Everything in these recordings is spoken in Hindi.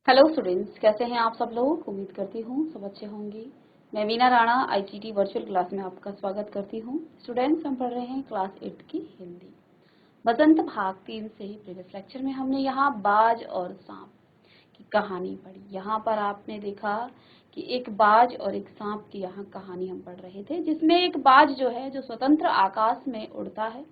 हेलो स्टूडेंट्स, कैसे हैं आप सब लोग। उम्मीद करती हूँ सब अच्छे होंगे। मैं Veena Rana ITT virtual class में आपका स्वागत करती हूँ। स्टूडेंट्स, हम पढ़ रहे हैं क्लास 8 की हिंदी बसंत भाग 3 से। प्रीवियस लेक्चर में हमने यहाँ बाज और सांप की कहानी पढ़ी। यहाँ पर आपने देखा कि एक बाज और एक सांप की यहाँ कहानी हम पढ़ रहे थे, जिसमें एक बाज जो है जो स्वतंत्र आकाश में उड़ता है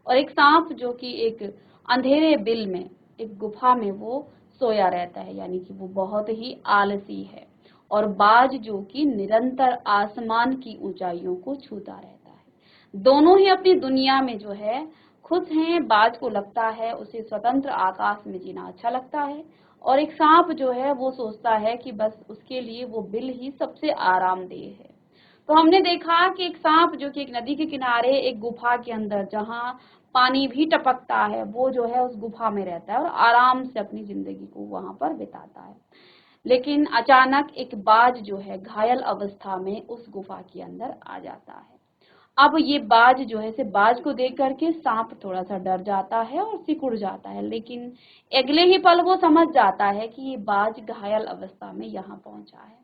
और एक सांप जो कि एक अंधेरे बिल में, एक गुफा में वो सोया रहता है, यानी कि वो बहुत ही आलसी है। और बाज जो कि निरंतर आसमान की ऊंचाइयों को छूता रहता है। दोनों ही अपनी दुनिया में जो है खुश हैं। बाज को लगता है उसे स्वतंत्र आकाश में जीना अच्छा लगता है, और एक सांप जो है वो सोचता है कि बस उसके लिए वो बिल ही सबसे आरामदेह है। तो हमने देखा कि एक सांप जो कि एक नदी के किनारे एक गुफा के अंदर, जहाँ पानी भी टपकता है, वो जो है उस गुफा में रहता है और आराम से अपनी जिंदगी को वहां पर बिताता है। लेकिन अचानक एक बाज जो है घायल अवस्था में उस गुफा के अंदर आ जाता है। अब ये बाज जो है, से बाज को देख करके सांप थोड़ा सा डर जाता है और सिकुड़ जाता है, लेकिन अगले ही पल वो समझ जाता है कि ये बाज घायल अवस्था में यहाँ पहुंचा है।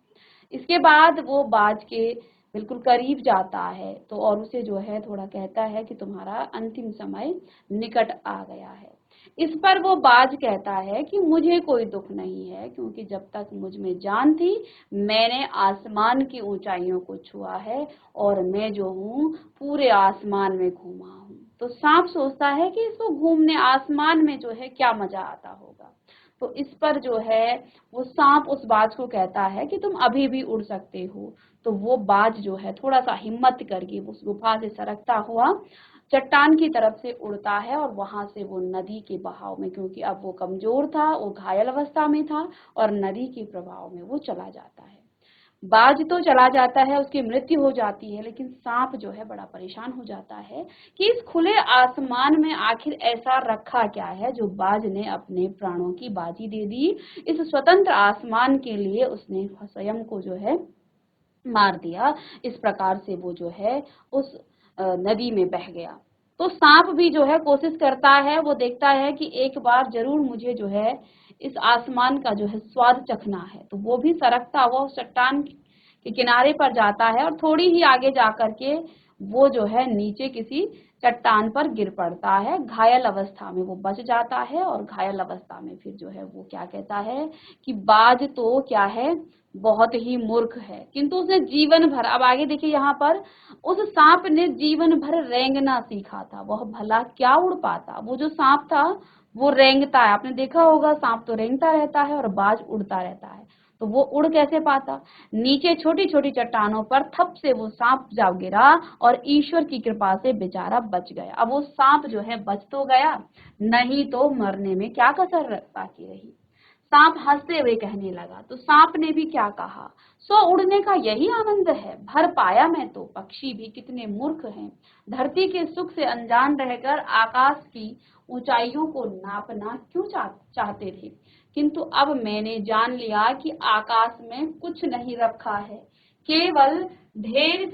इसके बाद वो बाज के बिल्कुल करीब जाता है तो और उसे जो है थोड़ा कहता है कि तुम्हारा अंतिम समय निकट आ गया है। इस पर वो बाज कहता है कि मुझे कोई दुख नहीं है, क्योंकि जब तक मुझ में जान थी मैंने आसमान की ऊंचाइयों को छुआ है और मैं जो हूँ पूरे आसमान में घूमा हूँ। तो सांप सोचता है कि इसको घूमने आसमान में जो है क्या मजा आता होगा। तो इस पर जो है वो सांप उस बाज को कहता है कि तुम अभी भी उड़ सकते हो। तो वो बाज जो है थोड़ा सा हिम्मत करके उस गुफा से सरकता हुआ चट्टान की तरफ से उड़ता है और वहां से वो नदी के बहाव में, क्योंकि अब वो कमजोर था, वो घायल अवस्था में था, और नदी के प्रभाव में वो चला जाता है। बाज तो चला जाता है, उसकी मृत्यु हो जाती है, लेकिन सांप जो है बड़ा परेशान हो जाता है कि इस खुले आसमान में आखिर ऐसा रखा क्या है जो बाज ने अपने प्राणों की बाजी दे दी। इस स्वतंत्र आसमान के लिए उसने स्वयं को जो है मार दिया। इस प्रकार से वो जो है उस नदी में बह गया। तो सांप भी जो है कोशिश करता है, वो देखता है कि एक बार जरूर मुझे जो है इस आसमान का जो है स्वाद चखना है। तो वो भी सरकता हुआ उस चट्टान के किनारे पर जाता है और थोड़ी ही आगे जाकर के वो जो है नीचे किसी चट्टान पर गिर पड़ता है। घायल अवस्था में वो बच जाता है और घायल अवस्था में फिर जो है वो क्या कहता है कि बाज तो क्या है, बहुत ही मूर्ख है, किंतु उसने जीवन भर, अब आगे देखिए यहाँ पर, उस सांप ने जीवन भर रेंगना सीखा था। वह भला क्या उड़ पाता। वो जो सांप था वो रेंगता है, आपने देखा होगा सांप तो रेंगता रहता है और बाज उड़ता रहता है। तो वो उड़ कैसे पाता। नीचे छोटी छोटी चट्टानों पर थप से वो सांप जा गिरा और ईश्वर की कृपा से बेचारा बच गया। अब वो सांप जो है बच तो गया, नहीं तो मरने में क्या कसर बाकी रही। सांप हंसते हुए कहने लगा। तो सांप ने भी क्या कहा, सो उड़ने का यही आनंद है। भर पाया मैं तो, पक्षी भी कितने मूर्ख हैं। धरती के सुख से अनजान रहकर आकाश की ऊंचाइयों को नापना क्यों चाहते थे, किंतु अब मैंने जान लिया कि आकाश में कुछ नहीं रखा है, केवल ढेर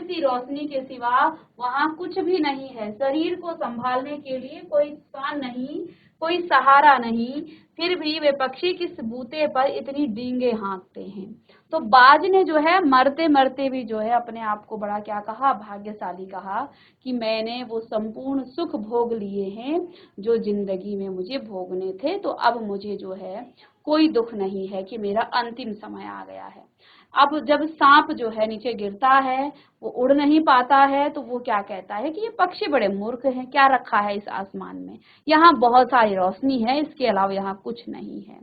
सी रोशनी के सिवा वहां कुछ भी नहीं है। शरीर को संभालने के लिए कोई स्थान नहीं, कोई सहारा नहीं, फिर भी वे पक्षी किस बूते पर इतनी डींगे हाँकते हैं। तो बाज ने जो है मरते मरते भी जो है अपने आप को बड़ा क्या कहा, भाग्यशाली कहा कि मैंने वो संपूर्ण सुख भोग लिए हैं जो जिंदगी में मुझे भोगने थे। तो अब मुझे जो है कोई दुख नहीं है कि मेरा अंतिम समय आ गया है। अब जब सांप जो है नीचे गिरता है, वो उड़ नहीं पाता है, तो वो क्या कहता है कि ये पक्षी बड़े मूर्ख हैं, क्या रखा है इस आसमान में, यहाँ बहुत सारी रोशनी है, इसके अलावा यहाँ कुछ नहीं है।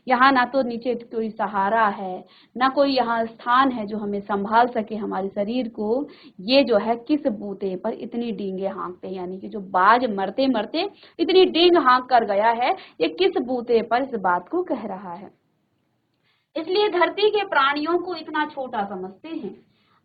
यहाँ ना तो नीचे कोई सहारा है, ना कोई यहाँ स्थान है जो हमें संभाल सके हमारे शरीर को। ये जो है किस बूते पर इतनी डींगे हाँकते हैं, यानी कि जो बाज मरते मरते इतनी डींग हाँक कर गया है, ये किस बूते पर इस बात को कह रहा है। इसलिए धरती के प्राणियों को इतना छोटा समझते हैं।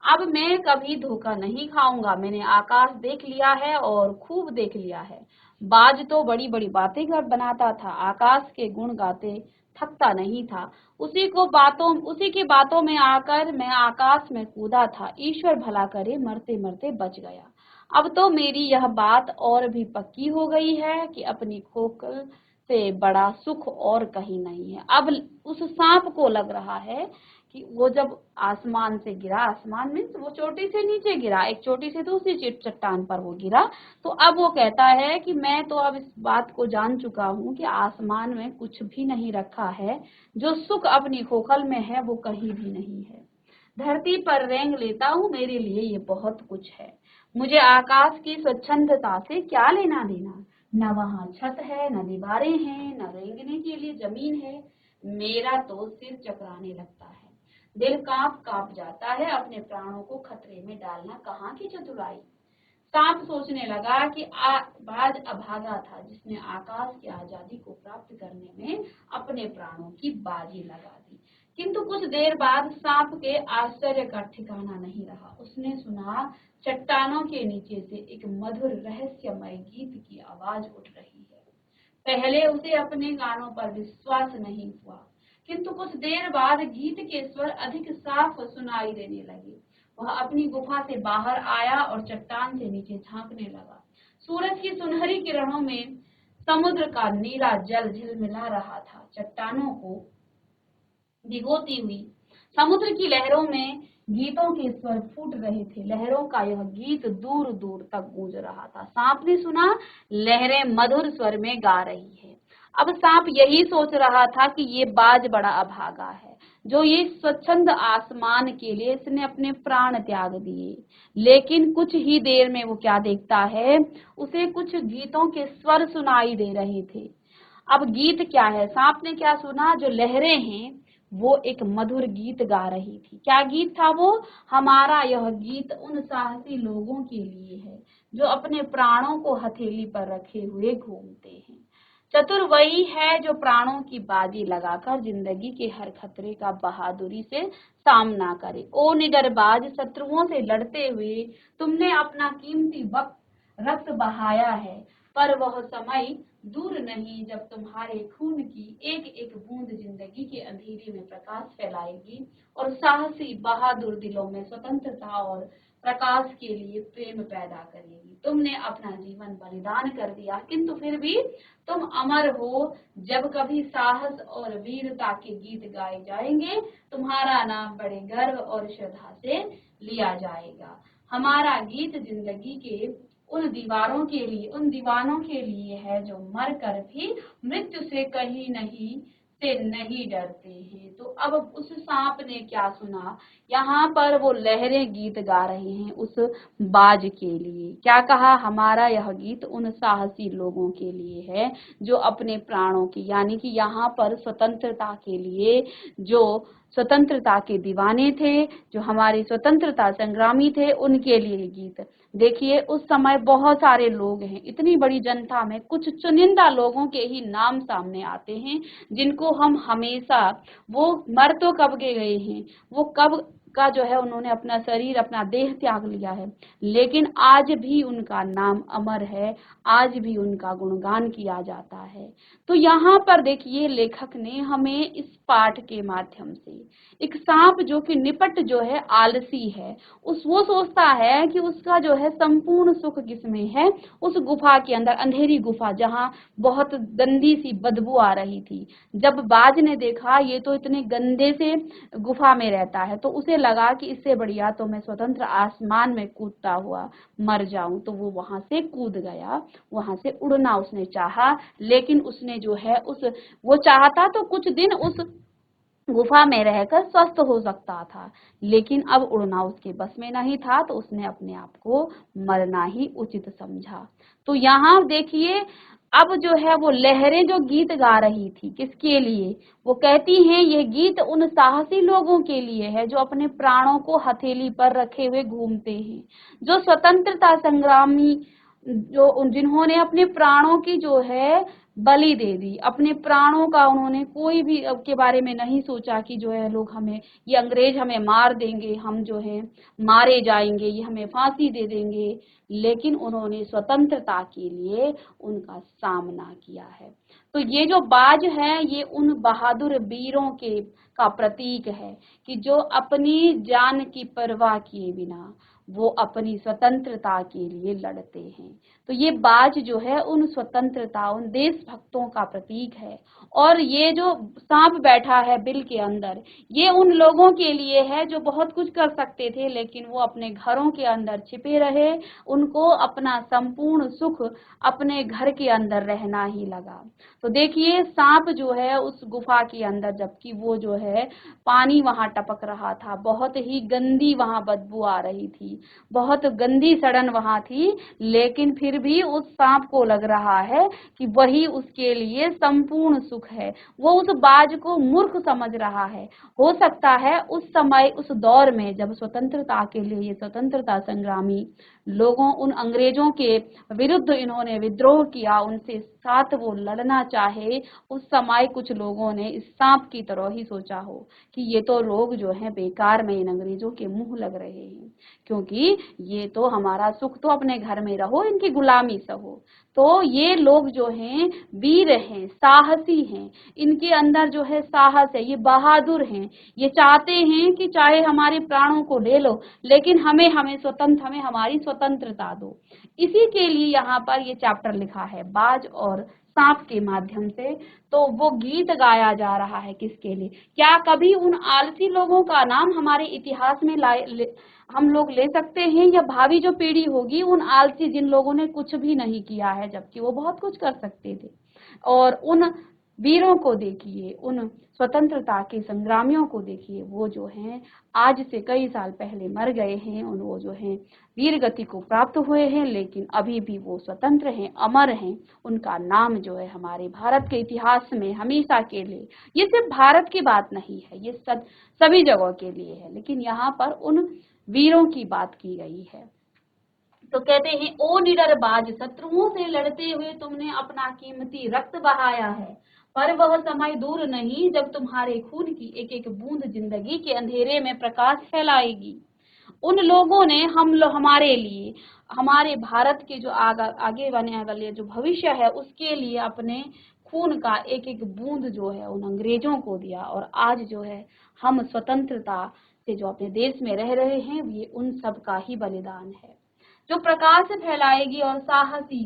अब मैं कभी धोखा नहीं खाऊंगा, मैंने आकाश देख लिया है और खूब देख लिया है। बाज तो बड़ी बड़ी बातें कर बनाता था, आकाश के गुण गाते थकता नहीं था। उसी की बातों में आकर मैं आकाश में कूदा था। ईश्वर भला करे मरते मरते बच गया। अब तो मेरी यह बात और भी पक्की हो गई है कि अपनी खोखल से बड़ा सुख और कहीं नहीं है। अब उस सांप को लग रहा है कि वो जब आसमान से गिरा, आसमान मीन्स वो चोटी से नीचे गिरा, एक चोटी से दूसरी चट्टान पर वो गिरा, तो अब वो कहता है कि मैं तो अब इस बात को जान चुका हूँ कि आसमान में कुछ भी नहीं रखा है, जो सुख अपनी खोखल में है वो कहीं भी नहीं है। धरती पर रेंग लेता हूँ, मेरे लिए ये बहुत कुछ है। मुझे आकाश की स्वच्छंदता से क्या लेना देना, न वहाँ छत है, न दीवारें हैं, न रेंगने के लिए जमीन है। मेरा तो सिर चकराने लगता है, दिल कांप कांप जाता है, अपने प्राणों को खतरे में डालना कहाँ की चतुराई। सांप सोचने लगा कि बाज अभागा था जिसने आकाश की आजादी को प्राप्त करने में अपने प्राणों की बाजी लगा दी। किंतु कुछ देर बाद सांप के आश्चर्य का ठिकाना नहीं रहा। उसने सुना चट्टानों के नीचे से एक मधुर रहस्यमय गीत की आवाज उठ रही है। पहले उसे अपने कानों पर विश्वास नहीं हुआ, किंतु कुछ देर बाद गीत के स्वर अधिक साफ सुनाई देने लगे। वह अपनी गुफा से बाहर आया और चट्टान से नीचे झांकने लगा। सूरज की सुनहरी किरणों में समुद्र का नीला जल झिलमिला रहा था। चट्टानों को भिगोती हुई समुद्र की लहरों में गीतों के स्वर फूट रहे थे। लहरों का यह गीत दूर दूर तक गूंज रहा था। सांप ने सुना, लहरें मधुर स्वर में गा रही है। अब सांप यही सोच रहा था कि ये बाज बड़ा अभागा है, जो ये स्वच्छंद आसमान के लिए इसने अपने प्राण त्याग दिए। लेकिन कुछ ही देर में वो क्या देखता है, उसे कुछ गीतों के स्वर सुनाई दे रहे थे। अब गीत क्या है, सांप ने क्या सुना, जो लहरें हैं वो एक मधुर गीत गा रही थी। क्या गीत था वो, हमारा यह गीत उन साहसी लोगों के लिए है जो अपने प्राणों को हथेली पर रखे हुए घूमते हैं। चतुर वही है जो प्राणों की बाजी लगाकर जिंदगी के हर खतरे का बहादुरी से सामना करे। ओ निडरबाज, शत्रुओं से लड़ते हुए तुमने अपना कीमती वक्त रक्त बहाया है, पर वह समय दूर नहीं जब तुम्हारे खून की एक एक बूंद जिंदगी के अंधेरे में प्रकाश फैलाएगी और साहसी बहादुर दिलों में स्वतंत्रता और प्रकाश के लिए प्रेम पैदा करेगी। तुमने अपना जीवन बलिदान कर दिया, किंतु फिर भी तुम अमर हो। जब कभी साहस और वीरता के गीत गाए जाएंगे, तुम्हारा नाम बड़े गर्व और श्रद्धा से लिया जाएगा। हमारा गीत जिंदगी के उन दीवारों के लिए, उन दीवानों के लिए है जो मर कर भी मृत्यु से कहीं नहीं से नहीं डरते हैं। तो अब उस सांप ने क्या सुना, यहाँ पर वो लहरें गीत गा रहे हैं उस बाज के लिए। क्या कहा, हमारा यह गीत उन साहसी लोगों के लिए है जो अपने प्राणों की, यानी कि यहाँ पर स्वतंत्रता के लिए, जो स्वतंत्रता के दीवाने थे, जो हमारे स्वतंत्रता संग्रामी थे, उनके लिए गीत। देखिए उस समय बहुत सारे लोग हैं, इतनी बड़ी जनता में कुछ चुनिंदा लोगों के ही नाम सामने आते हैं जिनको हम हमेशा, वो मर तो कब के गए हैं, वो कब का जो है उन्होंने अपना शरीर, अपना देह त्याग लिया है, लेकिन आज भी उनका नाम अमर है, आज भी उनका गुणगान किया जाता है। तो यहाँ पर देखिए लेखक ने हमें इस पाठ के माध्यम से एक सांप जो कि निपट जो है आलसी है, वो सोचता है कि उसका जो है संपूर्ण सुख किसमें है, उस गुफा के अंदर, अंधेरी गुफा जहाँ बहुत गंदी सी बदबू आ रही थी। जब बाज ने देखा ये तो इतने गंदे से गुफा में रहता है, तो उसे लगा कि इससे बढ़िया तो मैं स्वतंत्र आसमान में कूदता हुआ मर जाऊं। तो वो वहां से कूद गया, वहां से उड़ना उसने चाहा, लेकिन उसने जो है वो चाहता तो कुछ दिन उस गुफा में रहकर स्वस्थ हो सकता था, लेकिन अब उड़ना उसके बस में नहीं था, तो उसने अपने आप को मरना ही उचित समझा। तो यहाँ देखिए अब जो है वो लहरें जो गीत गा रही थी किसके लिए, वो कहती हैं ये गीत उन साहसी लोगों के लिए है जो अपने प्राणों को हथेली पर रखे हुए घूमते हैं, जो स्वतंत्रता संग्रामी, जो जिन्होंने अपने प्राणों की जो है बलि दे दी, अपने प्राणों का उन्होंने कोई भी के बारे में नहीं सोचा कि जो है लोग हमें, ये अंग्रेज हमें मार देंगे, हम जो है मारे जाएंगे, ये हमें फांसी दे देंगे, लेकिन उन्होंने स्वतंत्रता के लिए उनका सामना किया है। तो ये जो बाज है ये उन बहादुर वीरों के का प्रतीक है कि जो अपनी जान की परवाह किए बिना वो अपनी स्वतंत्रता के लिए लड़ते हैं। तो ये बाज जो है उन स्वतंत्रता, उन देशभक्तों का प्रतीक है। और ये जो सांप बैठा है बिल के अंदर, ये उन लोगों के लिए है जो बहुत कुछ कर सकते थे लेकिन वो अपने घरों के अंदर छिपे रहे। उनको अपना संपूर्ण सुख अपने घर के अंदर रहना ही लगा। तो देखिए सांप जो है उस गुफा के अंदर, जबकि वो जो है पानी वहां टपक रहा था, बहुत ही गंदी वहां बदबू आ रही थी, बहुत गंदी सड़न वहां थी, लेकिन फिर भी उस सांप को लग रहा है कि वही उसके लिए संपूर्ण सुख है। वो उस बाज को मूर्ख समझ रहा है। हो सकता है उस समय, उस दौर में जब स्वतंत्रता के लिए ये स्वतंत्रता संग्रामी लोगों, उन अंग्रेजों के विरुद्ध इन्होंने विद्रोह किया, उनसे साथ वो लड़ना चाहे, उस समय कुछ लोगों ने इस सांप की तरह ही सोचा हो कि ये तो लोग जो हैं बेकार में इन अंग्रेजों के मुंह लग रहे हैं, क्योंकि ये तो हमारा सुख तो अपने घर में रहो, इनकी गुलामी सहो। तो ये लोग जो हैं वीर हैं, साहसी हैं, इनके अंदर जो है साहस है, ये बहादुर हैं, ये चाहते हैं कि चाहे हमारे प्राणों को ले लो लेकिन हमें हमारी स्वतंत्रता दो। इसी के लिए यहाँ पर ये चैप्टर लिखा है बाज और सांप के माध्यम से। तो वो गीत गाया जा रहा है किसके लिए? क्या कभी उन आलसी लोगों का नाम हमारे इतिहास में हम लोग ले सकते हैं, या भावी जो पीढ़ी होगी उन आलसी जिन लोगों ने कुछ भी नहीं किया है जबकि वो बहुत कुछ कर सकते थे? और उन वीरों को देखिए, उन स्वतंत्रता के संग्रामियों को देखिए, वो जो हैं आज से कई साल पहले मर गए हैं, उन वो जो हैं वीर गति को प्राप्त हुए हैं, लेकिन अभी भी वो स्वतंत्र हैं, अमर हैं। उनका नाम जो है हमारे भारत के इतिहास में हमेशा के लिए, ये सिर्फ भारत की बात नहीं है, ये सभी जगहों के लिए है, लेकिन यहाँ पर उन वीरों की बात की गई है। तो कहते हैं, ओ निडर बाज, शत्रुओं से लड़ते हुए तुमने अपना कीमती रक्त बहाया है, पर वह समय दूर नहीं जब तुम्हारे खून की एक एक बूंद जिंदगी के अंधेरे में प्रकाश फैलाएगी। उन लोगों ने हमारे लिए, हमारे भारत के जो आगे बनने वाले जो भविष्य है उसके लिए अपने खून का एक एक बूंद जो है उन अंग्रेजों को दिया, और आज जो है हम स्वतंत्रता से जो अपने देश में रह रहे हैं, ये उन सब का ही बलिदान है जो प्रकाश फैलाएगी और साहसी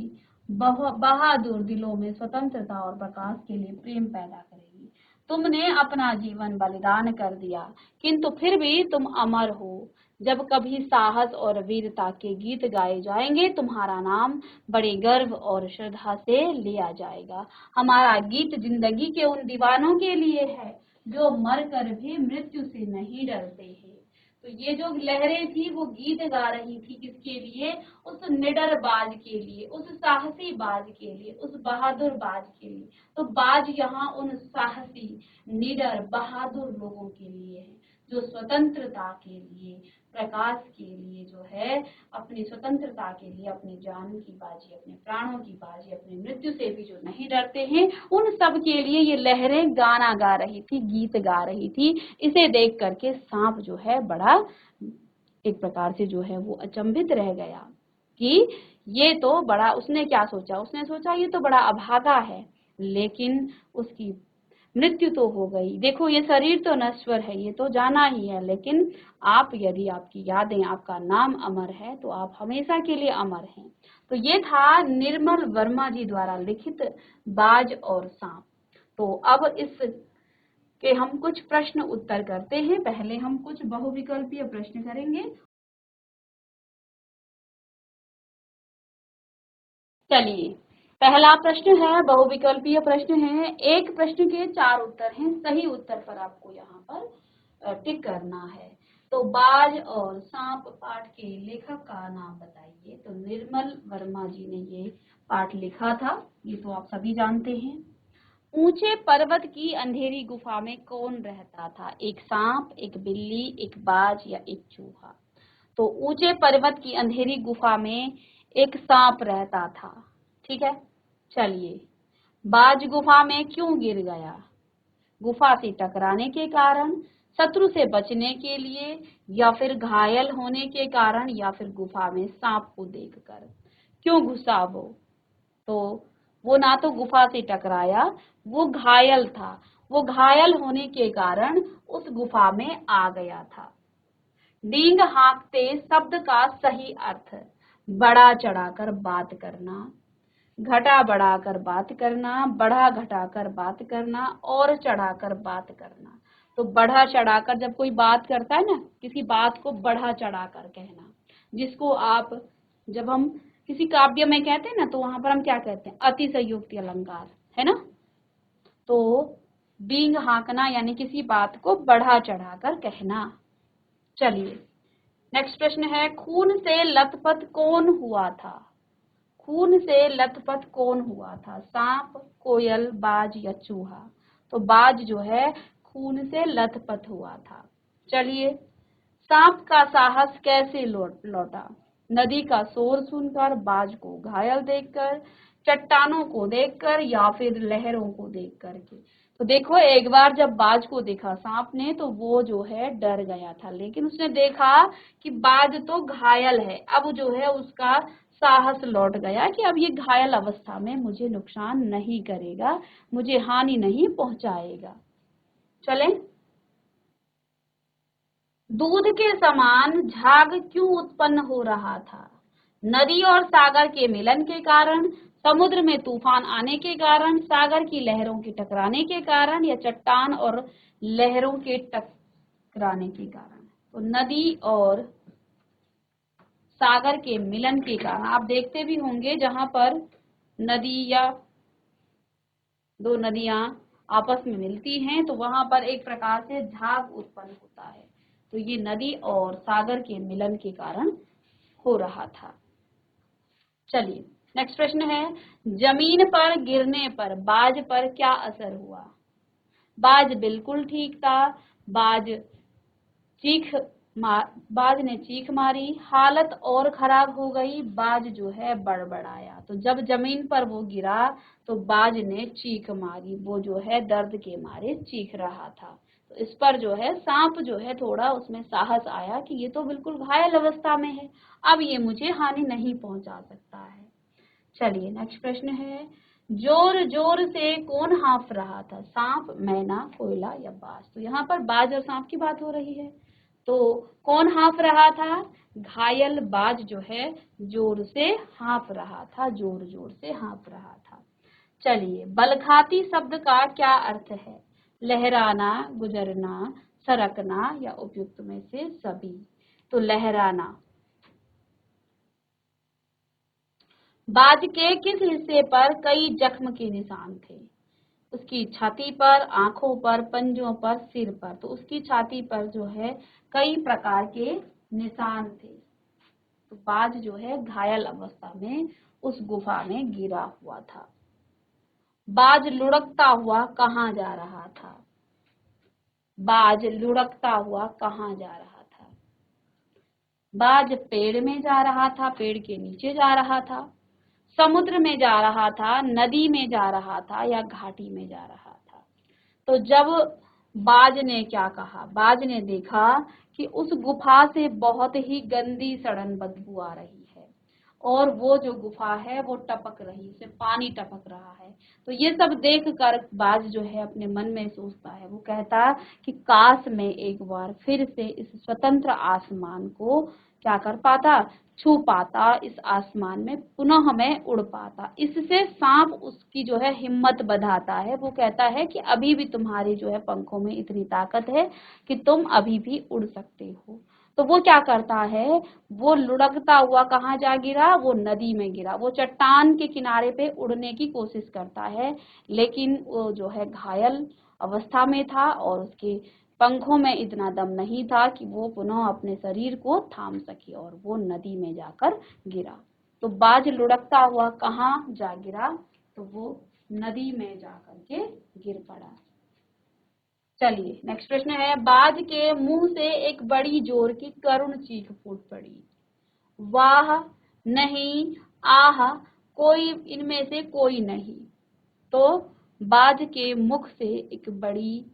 बहादुर दिलों में स्वतंत्रता और प्रकाश के लिए प्रेम पैदा करेगी। तुमने अपना जीवन बलिदान कर दिया, किंतु फिर भी तुम अमर हो। जब कभी साहस और वीरता के गीत गाए जाएंगे, तुम्हारा नाम बड़े गर्व और श्रद्धा से लिया जाएगा। हमारा गीत जिंदगी के उन दीवानों के लिए है जो मरकर भी मृत्यु से नहीं डरते हैं। तो ये जो लहरें थी वो गीत गा रही थी किसके लिए? उस निडर बाज के लिए, उस साहसी बाज के लिए, उस बहादुर बाज के लिए। तो बाज यहाँ उन साहसी, निडर, बहादुर लोगों के लिए है जो स्वतंत्रता के लिए, प्रकाश के लिए जो है, अपनी स्वतंत्रता के लिए अपनी जान की बाजी, अपने प्राणों की बाजी, अपनी मृत्यु से भी जो नहीं डरते हैं, उन सब के लिए ये लहरें गाना गा रही थी, गीत गा रही थी। इसे देख करके सांप जो है बड़ा एक प्रकार से जो है वो अचंभित रह गया कि ये तो बड़ा, उसने क्या सोचा? उसने सोचा ये तो बड़ा अभागा है, लेकिन उसकी मृत्यु तो हो गई। देखो ये शरीर तो नश्वर है, ये तो जाना ही है, लेकिन आप, यदि आपकी यादें, आपका नाम अमर है तो आप हमेशा के लिए अमर हैं। तो ये था निर्मल वर्मा जी द्वारा लिखित बाज और सांप। तो अब इस के हम कुछ प्रश्न उत्तर करते हैं। पहले हम कुछ बहुविकल्पीय प्रश्न करेंगे। चलिए, पहला प्रश्न है बहुविकल्पीय प्रश्न है। एक प्रश्न के 4 उत्तर हैं, सही उत्तर पर आपको यहाँ पर टिक करना है। तो बाज और सांप पाठ के लेखक का नाम बताइए। तो निर्मल वर्मा जी ने ये पाठ लिखा था, ये तो आप सभी जानते हैं। ऊंचे पर्वत की अंधेरी गुफा में कौन रहता था? एक सांप, एक बिल्ली, एक बाज या एक चूहा? तो ऊंचे पर्वत की अंधेरी गुफा में एक सांप रहता था। ठीक है, चलिए, बाज गुफा में क्यों गिर गया? गुफा से टकराने के कारण, शत्रु से बचने के लिए, या फिर घायल होने के कारण, या फिर गुफा में सांप को देखकर? क्यों घुसा वो? तो वो ना तो गुफा से टकराया, वो घायल था, वो घायल होने के कारण उस गुफा में आ गया था। डींग हाँकते शब्द का सही अर्थ, बड़ा चढ़ाकर बात करना, घटा बढ़ाकर बात करना, बढ़ा घटाकर बात करना और चढ़ाकर बात करना। तो बढ़ा चढ़ाकर जब कोई बात करता है ना, किसी बात को बढ़ा चढ़ाकर कहना, जिसको आप जब हम किसी काव्य में कहते हैं ना, तो वहां पर हम क्या कहते हैं, अतिशयोक्ति अलंकार, है ना। तो डींग हाँकना यानी किसी बात को बढ़ा चढ़ाकर कहना। चलिए नेक्स्ट प्रश्न है, खून से लथपथ कौन हुआ था? खून से लथपथ कौन हुआ था? सांप, कोयल, बाज या चूहा? तो बाज जो है खून से लथपथ हुआ था। चलिए, सांप का साहस कैसे लौटा? नदी का शोर सुनकर, बाज को घायल देखकर, चट्टानों को देखकर या फिर लहरों को देख करके? तो देखो, एक बार जब बाज को देखा सांप ने, तो वो जो है डर गया था, लेकिन उसने देखा कि बाज तो घायल है। अब जो है उसका साहस लौट गया कि अब ये घायल अवस्था में मुझे नुकसान नहीं करेगा, मुझे हानि नहीं पहुंचाएगा। चलें, दूध के समान झाग क्यों उत्पन्न हो रहा था? नदी और सागर के मिलन के कारण, समुद्र में तूफान आने के कारण, सागर की लहरों के टकराने के कारण या चट्टान और लहरों के टकराने के कारण? तो नदी और सागर के मिलन के कारण, आप देखते भी होंगे जहां पर नदी या दो नदियां आपस में मिलती हैं, तो वहां पर एक प्रकार से झाग उत्पन्न होता है। तो ये नदी और सागर के मिलन के कारण हो रहा था। चलिए नेक्स्ट प्रश्न है, जमीन पर गिरने पर बाज पर क्या असर हुआ? बाज बिल्कुल ठीक था, बाज चीख बाज ने चीख मारी, हालत और खराब हो गई, बाज जो है बड़बड़ाया। तो जब जमीन पर वो गिरा तो बाज ने चीख मारी, वो जो है दर्द के मारे चीख रहा था। तो इस पर जो है सांप जो है थोड़ा उसमें साहस आया कि ये तो बिल्कुल घायल अवस्था में है, अब ये मुझे हानि नहीं पहुंचा सकता है। चलिए नेक्स्ट प्रश्न है, जोर जोर से कौन हाँफ रहा था? सांप, मैना, कोयला या बाज? तो यहाँ पर बाज और सांप की बात हो रही है। तो कौन हाँफ रहा था? घायल बाज जो है जोर से हाँफ रहा था, जोर जोर से हाँफ रहा था। चलिए, बलखाती शब्द का क्या अर्थ है? लहराना, गुजरना, सरकना या उपयुक्त में से सभी? तो लहराना। बाज के किस हिस्से पर कई जख्म के निशान थे? उसकी छाती पर, आंखों पर, पंजों पर, सिर पर? तो उसकी छाती पर जो है कई प्रकार के निशान थे। तो बाज जो है घायल अवस्था में उस गुफा में गिरा हुआ था। बाज लुढ़कता हुआ कहाँ जा रहा था? बाज लुढ़कता हुआ कहाँ जा रहा था? बाज पेड़ में जा रहा था, पेड़ के नीचे जा रहा था, समुद्र में जा रहा था, नदी में जा रहा था या घाटी में जा रहा था? तो जब बाज ने क्या कहा, बाज ने देखा कि उस गुफा से बहुत ही गंदी सड़न बदबू आ रही है और वो जो गुफा है वो टपक रही, उससे पानी टपक रहा है। तो ये सब देख कर बाज जो है अपने मन में सोचता है, वो कहता कि काश मैं एक बार फिर से इस स्वतंत्र आसमान को क्या कर पाता, छू पाता, इस आसमान में पुनः मैं उड़ पाता। इससे सांप उसकी जो है हिम्मत बढ़ाता है, वो कहता है कि अभी भी तुम्हारी जो है पंखों में इतनी ताकत है कि तुम अभी भी उड़ सकते हो। तो वो क्या करता है, वो लुढ़कता हुआ कहाँ जा गिरा? वो नदी में गिरा। वो चट्टान के किनारे पे उड़ने की कोशिश करता है, लेकिन वो जो है घायल अवस्था में था और उसके पंखों में इतना दम नहीं था कि वो पुनः अपने शरीर को थाम सके और वो नदी में जाकर गिरा। तो बाज लुढ़कता हुआ कहाँ जा गिरा? तो वो नदी में जाकर के गिर पड़ा। चलिए नेक्स्ट प्रश्न है, बाज के मुंह से एक बड़ी जोर की करुण चीख फूट पड़ी। वाह, नहीं, आह, कोई इनमें से कोई नहीं। तो बाज के मुख से एक बड़ी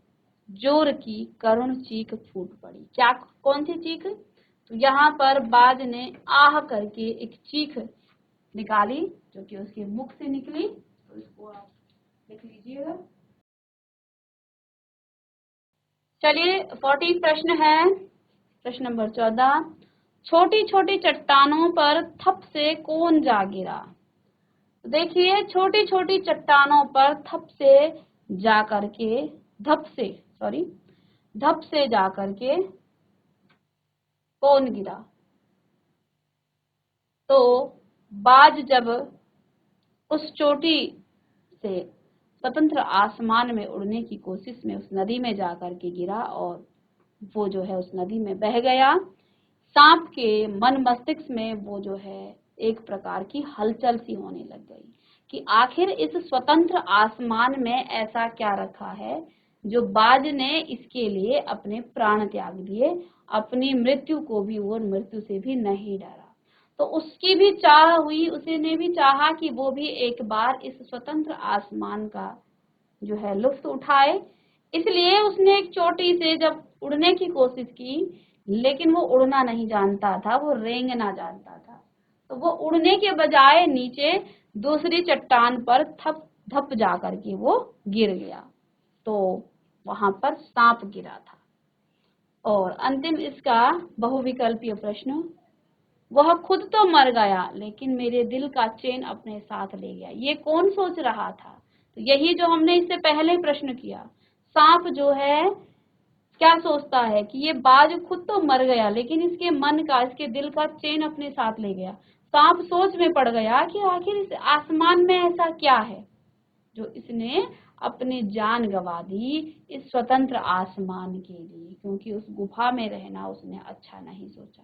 जोर की करुण चीख फूट पड़ी। क्या, कौन सी चीख? तो यहाँ पर बाज ने आह करके एक चीख निकाली जो कि उसके मुख से निकली। तो इसको आप लिख लीजिएगा। चलिए 14 प्रश्न है, प्रश्न नंबर 14, छोटी छोटी चट्टानों पर थप से कौन जा गिरा। तो देखिए, छोटी छोटी चट्टानों पर थप से जा करके धप से जा करके कौन गिरा। तो बाज जब उस चोटी से स्वतंत्र आसमान में उड़ने की कोशिश में उस नदी में जाकर के गिरा और वो जो है उस नदी में बह गया। सांप के मन मस्तिष्क में वो जो है एक प्रकार की हलचल सी होने लग गई कि आखिर इस स्वतंत्र आसमान में ऐसा क्या रखा है जो बाज ने इसके लिए अपने प्राण त्याग दिए, अपनी मृत्यु को भी और मृत्यु से भी नहीं डरा। तो उसकी भी चाह हुई, उसने भी चाहा कि वो भी एक बार इस स्वतंत्र आसमान का जो है लुत्फ उठाए। इसलिए उसने एक चोटी से जब उड़ने की कोशिश की, लेकिन वो उड़ना नहीं जानता था, वो रेंगना जानता था। तो वो उड़ने के बजाय नीचे दूसरी चट्टान पर थप धप जा करके वो गिर गया। तो वहां पर सांप गिरा था। और अंतिम इसका बहुविकल्पीय प्रश्न, वह खुद तो मर गया लेकिन मेरे दिल का चैन अपने साथ ले गया। ये कौन सोच रहा था। तो यही जो हमने इससे पहले प्रश्न किया, सांप जो है क्या सोचता है कि ये बाज खुद तो मर गया लेकिन इसके मन का, इसके दिल का चैन अपने साथ ले गया। सांप सोच में पड़ गया कि आखिर इस आसमान में ऐसा क्या है जो इसने अपनी जान गंवा दी इस स्वतंत्र आसमान के लिए, क्योंकि उस गुफा में रहना उसने अच्छा नहीं सोचा।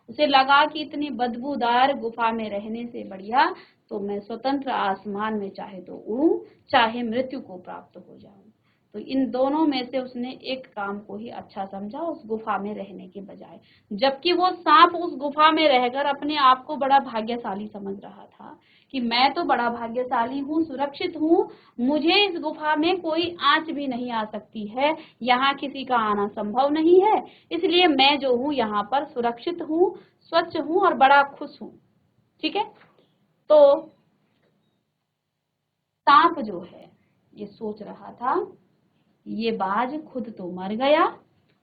उसे लगा कि इतनी बदबूदार गुफा में रहने से बढ़िया तो मैं स्वतंत्र आसमान में चाहे तो उड़ूं, चाहे मृत्यु को प्राप्त हो जाऊं। तो इन दोनों में से उसने एक काम को ही अच्छा समझा, उस गुफा में रहने के बजाय। जबकि वो सांप उस गुफा में रहकर अपने आप को बड़ा भाग्यशाली समझ रहा था कि मैं तो बड़ा भाग्यशाली हूँ, सुरक्षित हूँ, मुझे इस गुफा में कोई आंच भी नहीं आ सकती है, यहाँ किसी का आना संभव नहीं है, इसलिए मैं जो हूँ यहाँ पर सुरक्षित हूँ, स्वच्छ हूँ और बड़ा खुश हूँ। ठीक है। तो सांप जो है ये सोच रहा था ये बाज खुद तो मर गया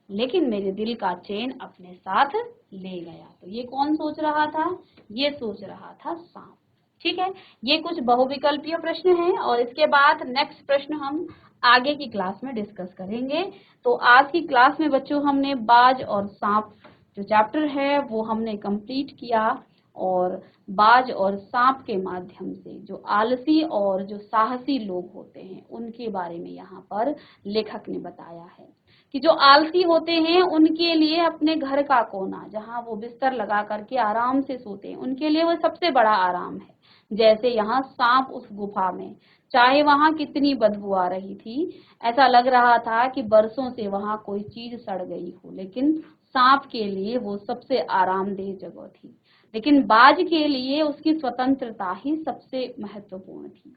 लेकिन मेरे दिल का चैन अपने साथ ले गया। तो ये कौन सोच रहा था, ये सोच रहा था सांप। ठीक है, ये कुछ बहुविकल्पीय प्रश्न हैं और इसके बाद नेक्स्ट प्रश्न हम आगे की क्लास में डिस्कस करेंगे। तो आज की क्लास में बच्चों हमने बाज और सांप जो चैप्टर है वो हमने कंप्लीट किया और बाज और सांप के माध्यम से जो आलसी और जो साहसी लोग होते हैं उनके बारे में यहाँ पर लेखक ने बताया है कि जो आलसी होते हैं उनके लिए अपने घर का कोना जहाँ वो बिस्तर लगा करके आराम से सोते हैं, उनके लिए वो सबसे बड़ा आराम है। जैसे यहाँ सांप उस गुफा में, चाहे वहां कितनी बदबू आ रही थी, ऐसा लग रहा था कि बरसों से वहां कोई चीज सड़ गई हो, लेकिन सांप के लिए वो सबसे आरामदेह जगह थी। लेकिन बाज के लिए उसकी स्वतंत्रता ही सबसे महत्वपूर्ण थी।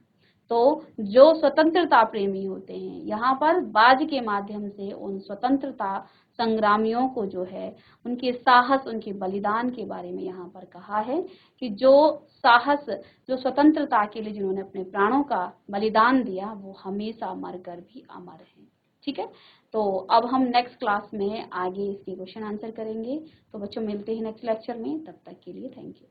तो जो स्वतंत्रता प्रेमी होते हैं यहाँ पर बाज के माध्यम से उन स्वतंत्रता संग्रामियों को जो है उनके साहस, उनके बलिदान के बारे में यहाँ पर कहा है कि जो साहस, जो स्वतंत्रता के लिए जिन्होंने अपने प्राणों का बलिदान दिया वो हमेशा मरकर भी अमर हैं। ठीक है, तो अब हम नेक्स्ट क्लास में आगे इसके क्वेश्चन आंसर करेंगे। तो बच्चों मिलते हैं नेक्स्ट लेक्चर में, तब तक के लिए थैंक यू।